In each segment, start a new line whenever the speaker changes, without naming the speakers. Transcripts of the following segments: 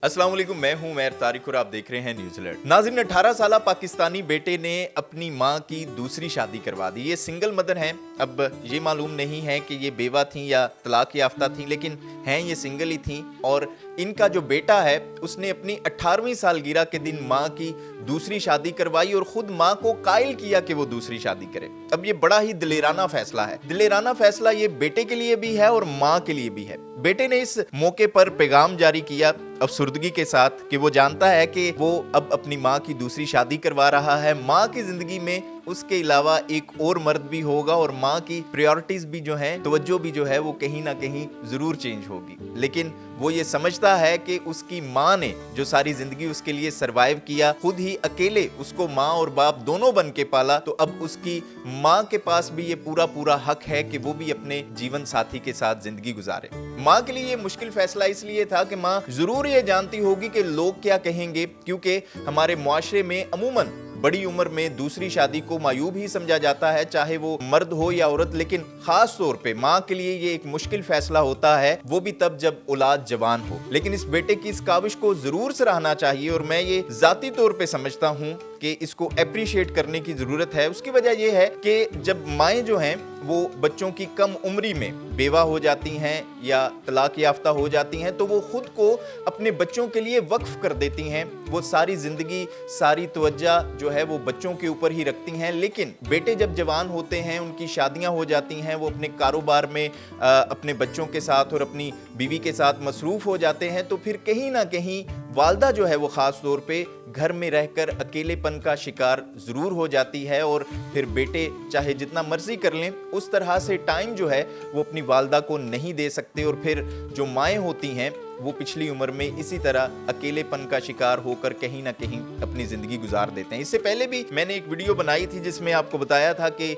अस्सलाम वालेकुम, मैं हूं उमैर तारिक और आप देख रहे हैं न्यूज़ अलर्ट। नाज़रीन, 18 साला पाकिस्तानी बेटे ने अपनी मां की दूसरी शादी करवा दी। ये सिंगल मदर हैं। अब ये मालूम नहीं है कि ये बेवा थीं या तलाक याफ्ता थीं, लेकिन हैं ये सिंगल ही थीं। और इनका जो बेटा है उसने अपनी 18वीं सालगिरह के दिन मां की दूसरी शादी करवाई और खुद मां को कायल किया कि वो दूसरी शादी करे। अब ये बड़ा ही दिलेराना फैसला है। दिलेराना फैसला ये बेटे के लिए भी है और मां के लिए भी है। बेटे ने इस मौके पर पैगाम जारी किया अफसुर्दगी के साथ कि वो जानता है कि वो अब अपनी माँ की दूसरी शादी करवा रहा है। माँ की जिंदगी में उसके अलावा एक और मर्द भी होगा और माँ की प्रायोरिटीज भी जो हैं, तवज्जो भी जो है वो कहीं ना कहीं जरूर चेंज होगी। लेकिन वो ये समझता है कि उसकी माँ ने जो सारी जिंदगी उसके लिए सरवाइव किया, खुद ही अकेले उसको माँ और बाप दोनों बन के पाला, तो अब उसकी माँ के पास भी ये पूरा हक है कि वो भी अपने जीवन साथी के साथ जिंदगी गुजारे। माँ के लिए ये मुश्किल फैसला इसलिए था कि माँ जरूर ये जानती होगी कि लोग क्या कहेंगे, क्योंकि हमारे मुआशरे में अमूमन बड़ी उम्र में दूसरी शादी को मायूब ही समझा जाता है, चाहे वो मर्द हो या औरत। लेकिन खास तौर पे माँ के लिए ये एक मुश्किल फैसला होता है, वो भी तब जब औलाद जवान हो। लेकिन इस बेटे की इस काविश को जरूर सराहना चाहिए और मैं ये जाती तौर पे समझता हूँ कि इसको अप्रिशिएट करने की जरूरत है। उसकी वजह यह है कि जब माएँ जो हैं वो बच्चों की कम उम्री में बेवा हो जाती हैं या तलाक याफ्ता हो जाती हैं, तो वो खुद को अपने बच्चों के लिए वक्फ कर देती हैं। वो सारी जिंदगी, सारी तवज्जो जो है वो बच्चों के ऊपर ही रखती हैं। लेकिन बेटे जब जवान होते हैं, उनकी शादियां हो जाती हैं, वो अपने कारोबार में अपने बच्चों के साथ और अपनी बीवी के साथ मसरूफ हो जाते हैं, तो फिर कहीं ना कहीं वालदा जो है वो ख़ास तौर पे घर में रहकर अकेलेपन का शिकार ज़रूर हो जाती है। और फिर बेटे चाहे जितना मर्जी कर लें, उस तरह से टाइम जो है वो अपनी वालदा को नहीं दे सकते। और फिर जो माएँ होती हैं वो पिछली उम्र में इसी तरह अकेलेपन का शिकार होकर कहीं ना कहीं अपनी ज़िंदगी गुजार देते हैं। इससे पहले भी मैंने एक वीडियो बनाई थी जिसमें आपको बताया था कि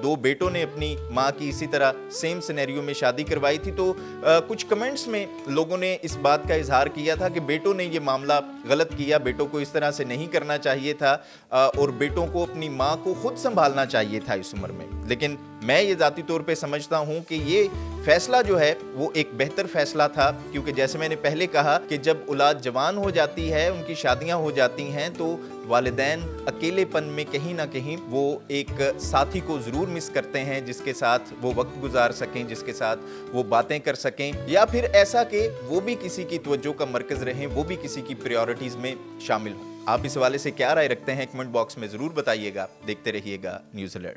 दो बेटों ने अपनी माँ की इसी तरह सेम सिनेरियो में शादी करवाई थी। तो कुछ कमेंट्स में लोगों ने इस बात का इजहार किया था कि बेटों ने ये मामला गलत किया, बेटों को इस तरह से नहीं करना चाहिए था और बेटों को अपनी माँ को खुद संभालना चाहिए था इस उम्र में। लेकिन मैं ये ज़ाती तौर पे समझता हूँ कि ये फैसला जो है वो एक बेहतर फैसला था, क्योंकि जैसे मैंने पहले कहा कि जब औलाद जवान हो जाती है, उनकी शादियां हो जाती हैं, तो वालिदैन अकेलेपन में कहीं ना कहीं वो एक साथी को ज़रूर मिस करते हैं जिसके साथ वो वक्त गुजार सकें, जिसके साथ वो बातें कर सकें, या फिर ऐसा कि वो भी किसी की तवज्जो का मरकज़ रहें, वो भी किसी की प्रायोरिटीज़ में शामिल हों। आप इस हवाले से क्या राय रखते हैं कमेंट बॉक्स में ज़रूर बताइएगा। देखते रहिएगा न्यूज़ अलर्ट।